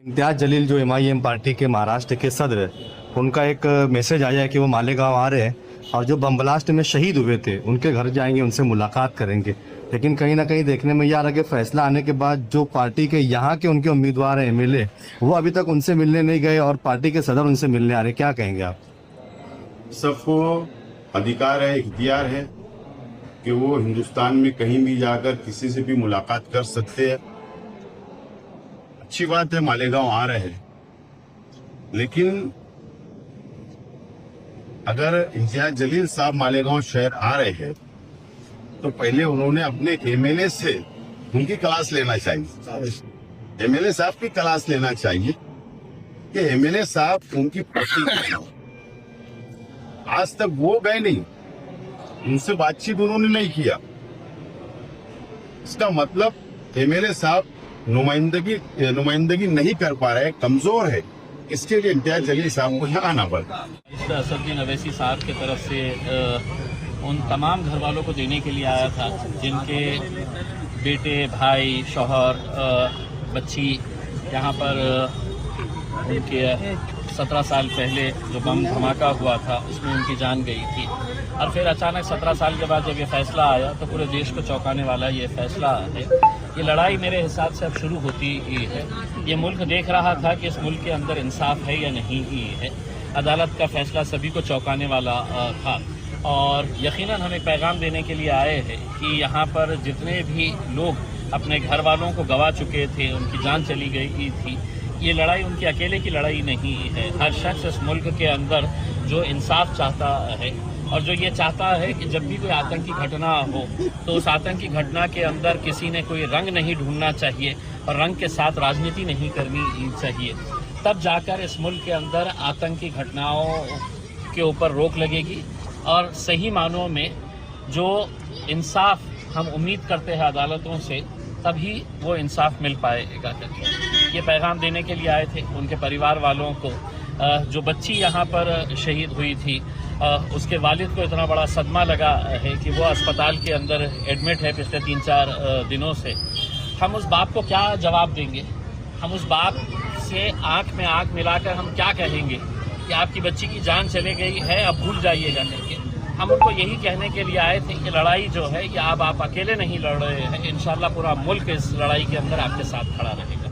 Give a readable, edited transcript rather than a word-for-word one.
इम्तियाज जलील जो MIM party के महाराष्ट्र के सदर है, उनका एक मैसेज आया है कि वो मालेगांव आ रहे हैं और जो बम ब्लास्ट में शहीद हुए थे उनके घर जाएंगे, उनसे मुलाकात करेंगे। लेकिन कहीं ना कहीं देखने में यह आ रहा है कि फैसला आने के बाद जो पार्टी के यहाँ के उनके उम्मीदवार हैं MLA, वो अभी तक उनसे मिलने नहीं गए और पार्टी के सदर उनसे मिलने आ रहे। क्या कहेंगे आप? सबको अधिकार है, इख्तियार है कि वो हिंदुस्तान में कहीं भी जाकर किसी से भी मुलाकात कर सकते हैं। अच्छी बात है, मालेगांव आ रहे हैं, लेकिन अगर इम्तियाज जलील साहब मालेगांव शहर आ रहे हैं तो पहले उन्होंने अपने MLA से उनकी क्लास लेना चाहिए। MLA साहब की क्लास लेना चाहिए कि MLA साहब उनकी पार्टी आज तक वो गए नहीं, उनसे बातचीत उन्होंने नहीं किया। इसका मतलब MLA साहब नुमाइंदगी नहीं कर पा रहे, कमजोर है। इसके लिए इम्तियाज जलील साहब को यहाँ आना पड़ता। असदुद्दीन अवैसी साहब की तरफ से उन तमाम घर वालों को देने के लिए आया था जिनके बेटे, भाई, शौहर, बच्ची यहाँ पर उनके 17 साल पहले जो बम धमाका हुआ था उसमें उनकी जान गई थी। और फिर अचानक 17 साल के बाद जब ये फैसला आया तो पूरे देश को चौंकाने वाला ये फैसला है। ये लड़ाई मेरे हिसाब से अब शुरू होती ही है। ये मुल्क देख रहा था कि इस मुल्क के अंदर इंसाफ है या नहीं ही है। अदालत का फैसला सभी को चौंकाने वाला था और यकीनन हम एक पैगाम देने के लिए आए हैं कि यहाँ पर जितने भी लोग अपने घर वालों को गंवा चुके थे, उनकी जान चली गई थी, ये लड़ाई उनकी अकेले की लड़ाई नहीं है। हर शख्स इस मुल्क के अंदर जो इंसाफ चाहता है और जो ये चाहता है कि जब भी कोई आतंकी घटना हो तो उस आतंकी घटना के अंदर किसी ने कोई रंग नहीं ढूंढना चाहिए और रंग के साथ राजनीति नहीं करनी चाहिए। तब जाकर इस मुल्क के अंदर आतंकी घटनाओं के ऊपर रोक लगेगी और सही मानों में जो इंसाफ हम उम्मीद करते हैं अदालतों से, तभी वो इंसाफ मिल पाएगा। ये पैगाम देने के लिए आए थे उनके परिवार वालों को। जो बच्ची यहाँ पर शहीद हुई थी, उसके वालिद को इतना बड़ा सदमा लगा है कि वो अस्पताल के अंदर एडमिट है पिछले 3-4 दिनों से। हम उस बाप को क्या जवाब देंगे? हम उस बाप से आंख में आंख मिलाकर हम क्या कहेंगे कि आपकी बच्ची की जान चले गई है, अब भूल जाइएगा करके? हम उनको यही कहने के लिए आए थे कि लड़ाई जो है ये अब आप अकेले नहीं लड़ रहे हैं। इंशाल्लाह पूरा मुल्क इस लड़ाई के अंदर आपके साथ खड़ा रहेगा।